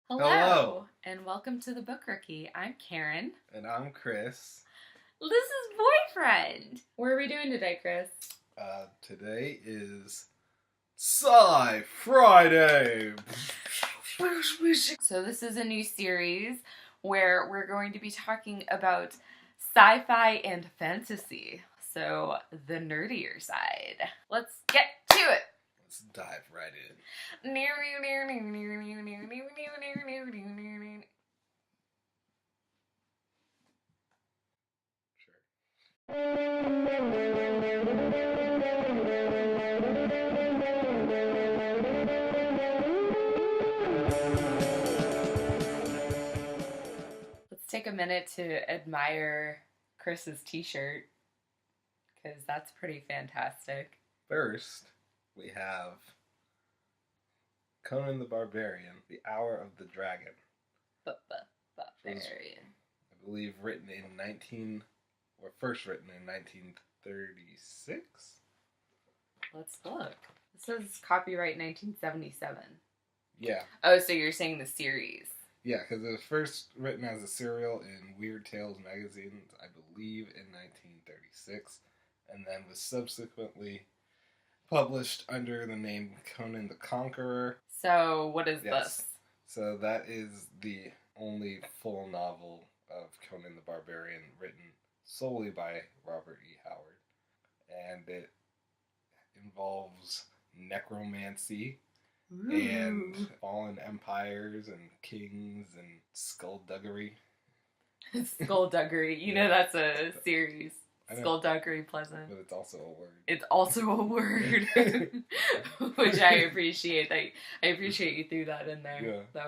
Hello, and welcome to the Book Rookie. I'm Karen. And I'm Chris. This is Boyfriend. What are we doing today, Chris? Today is Sci-Friday. So this is a new series where we're going to be talking about sci-fi and fantasy. So the nerdier side. Let's get to it. Let's dive right in. Let's take a minute to admire Chris's t-shirt, because that's pretty fantastic. First, we have Conan the Barbarian, The Hour of the Dragon. Barbarian. I believe first written in 1936? Let's look. This says copyright 1977. Yeah. Oh, so you're saying the series. Yeah, because it was first written as a serial in Weird Tales magazine, I believe, in 1936, and then was subsequently published under the name Conan the Conqueror. So, what is this? So that is the only full novel of Conan the Barbarian written solely by Robert E. Howard. And it involves necromancy and fallen empires and kings and skullduggery. Skullduggery. You know that's a series. Skullduggery Pleasant. But it's also a word. It's also a word. Which I appreciate. I appreciate you threw that in there. Yeah. That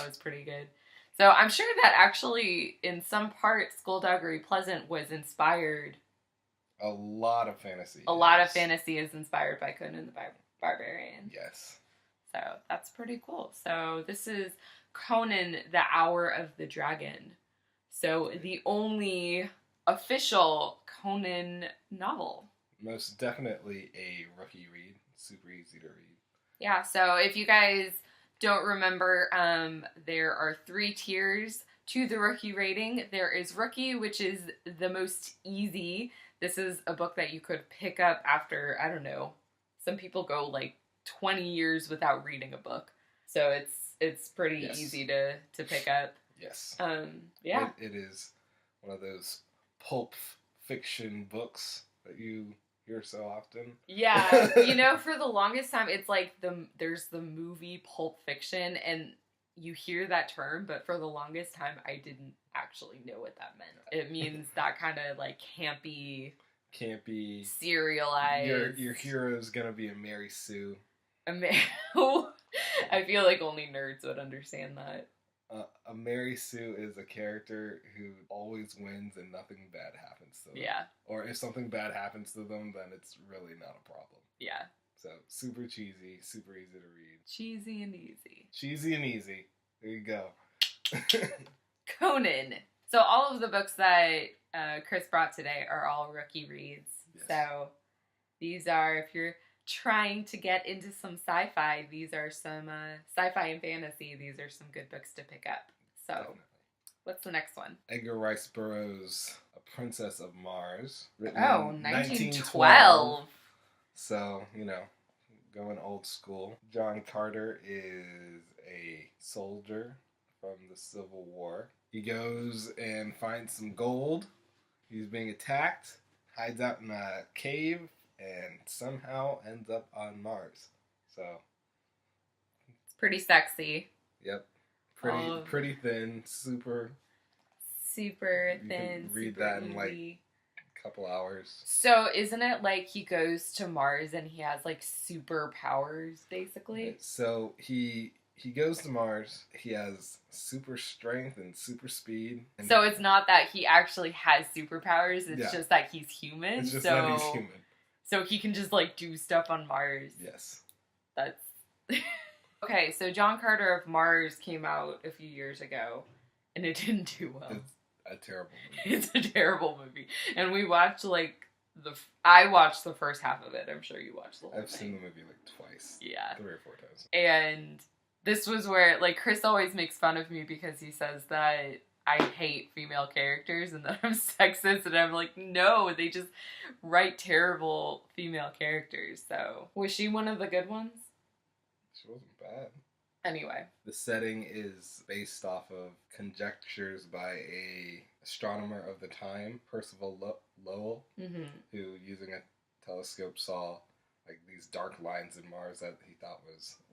was pretty good. So I'm sure that actually in some part Skullduggery Pleasant was inspired. A lot of fantasy. A lot of fantasy is inspired by Conan the Barbarian. Yes. So that's pretty cool. So this is Conan the Hour of the Dragon. So the only official Conan novel. Most definitely a rookie read. Super easy to read. Yeah, so if you guys don't remember, there are 3 tiers to the rookie rating. There is rookie, which is the most easy. This is a book that you could pick up after, I don't know, some people go like 20 years without reading a book. So it's pretty easy to pick up. Yes. Yeah. It is one of those pulp fiction books that you hear so often. Yeah. For the longest time, it's like there's the movie Pulp Fiction, and you hear that term, but for the longest time, I didn't actually know what that meant. It means that kind of like campy, serialized. Your hero's gonna be a Mary Sue. I feel like only nerds would understand that. A Mary Sue is a character who always wins and nothing bad happens to them. Yeah. Or if something bad happens to them, then it's really not a problem. Yeah. So, super cheesy, super easy to read. Cheesy and easy. Cheesy and easy. There you go. Conan. So all of the books that Chris brought today are all rookie reads. Yes. So these are, if you're trying to get into some sci-fi, these are some sci-fi and fantasy. These are some good books to pick up. So, Definitely. What's the next one? Edgar Rice Burroughs' A Princess of Mars. Written in 1912. So, going old school. John Carter is a soldier from the Civil War. He goes and finds some gold. He's being attacked, hides out in a cave, and somehow ends up on Mars. So it's pretty sexy. Yep. Pretty thin, super thin. Read super that in like a couple hours. So isn't it like he goes to Mars and he has like superpowers basically? So he goes to Mars. He has super strength and super speed. And so it's not that he actually has superpowers. It's just that he's human. It's just that he's human. So he can just, like, do stuff on Mars. Yes. That's... Okay, so John Carter of Mars came out a few years ago, and it didn't do well. It's a terrible movie. It's a terrible movie. And we watched, like, I watched the first half of it. I'm sure you watched the whole thing. I've seen the movie, like, twice. Yeah. 3 or 4 times. And this was where, like, Chris always makes fun of me because he says that I hate female characters and that I'm sexist, and I'm like, no, they just write terrible female characters. So, was she one of the good ones? She wasn't bad. Anyway. The setting is based off of conjectures by a astronomer of the time, Percival Lowell, who, using a telescope, saw like these dark lines in Mars that he thought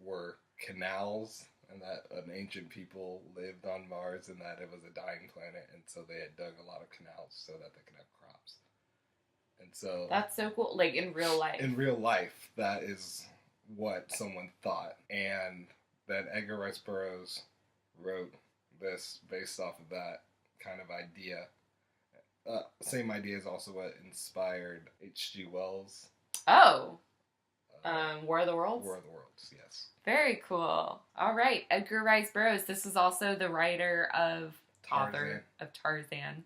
were canals, and that an ancient people lived on Mars, and that it was a dying planet, and so they had dug a lot of canals so that they could have crops. And so that's so cool. Like, in real life. In real life, that is what someone thought. And then Edgar Rice Burroughs wrote this based off of that kind of idea. Same idea is also what inspired H.G. Wells. Oh. War of the Worlds? War of the Worlds, yes. Very cool. All right. Edgar Rice Burroughs. This is also the writer of... Tarzan. Author of Tarzan.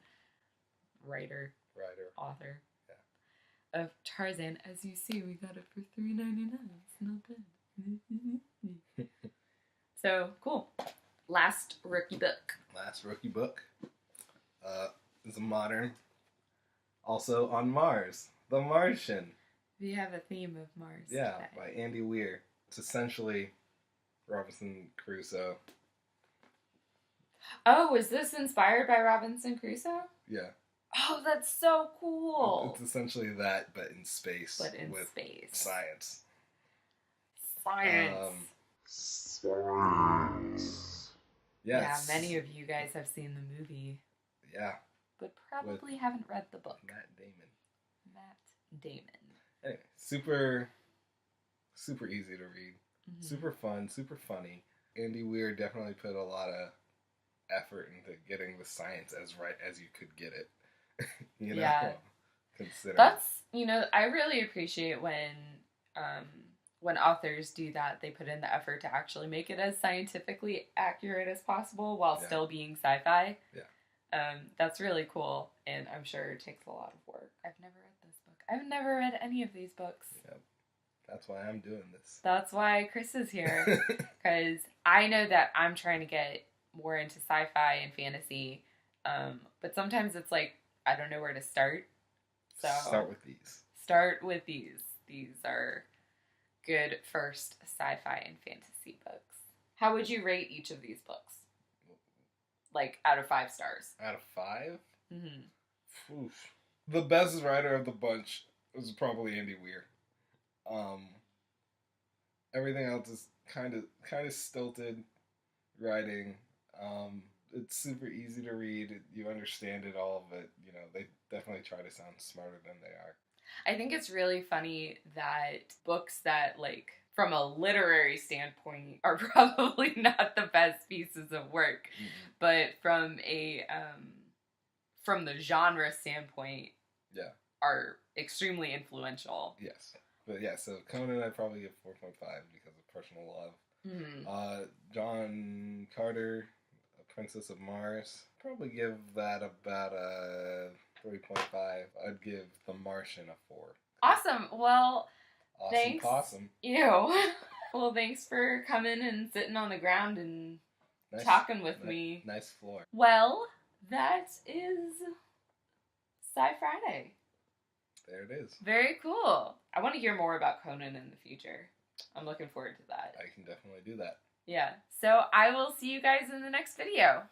Writer. Author. Yeah. Of Tarzan. As you see, we got it for $3.99. It's not bad. So, cool. Last rookie book. Is a modern. Also on Mars. The Martian. We have a theme of Mars Yeah, today. by Andy Weir. It's essentially Robinson Crusoe. Oh, was this inspired by Robinson Crusoe? Yeah. Oh, that's so cool. It's essentially that, but in space. But in with space. Science. Science. Yes. Yeah, many of you guys have seen the movie. Yeah. But probably haven't read the book. Matt Damon. Anyway, super easy to read. Mm-hmm. Super fun, super funny. Andy Weir definitely put a lot of effort into getting the science as right as you could get it. You know? Yeah. Consider. That's, I really appreciate when authors do that. They put in the effort to actually make it as scientifically accurate as possible while still being sci-fi. Yeah. That's really cool, and I'm sure it takes a lot of work. I've never read this book. I've never read any of these books. Yep. That's why I'm doing this. That's why Chris is here. Because I know that I'm trying to get more into sci-fi and fantasy. But sometimes it's like, I don't know where to start. So start with these. These are good first sci-fi and fantasy books. How would you rate each of these books? Like, out of 5 stars. Out of 5? Mm-hmm. Oof. The best writer of the bunch was probably Andy Weir. Everything else is kind of stilted writing. It's super easy to read. You understand it all, but they definitely try to sound smarter than they are. I think it's really funny that books that, like, from a literary standpoint are probably not the best pieces of work, but from the genre standpoint, are extremely influential. Yes. But yeah, so Conan I'd probably give 4.5 because of personal love. Mm-hmm. John Carter, A Princess of Mars, probably give that about a 3.5. I'd give The Martian a 4. Awesome. Well, awesome thanks. Possum. Ew. Well, thanks for coming and sitting on the ground and talking with me. Nice floor. Well, that is Sci-Friday. There it is. Very cool. I want to hear more about Conan in the future. I'm looking forward to that. I can definitely do that. Yeah. So I will see you guys in the next video.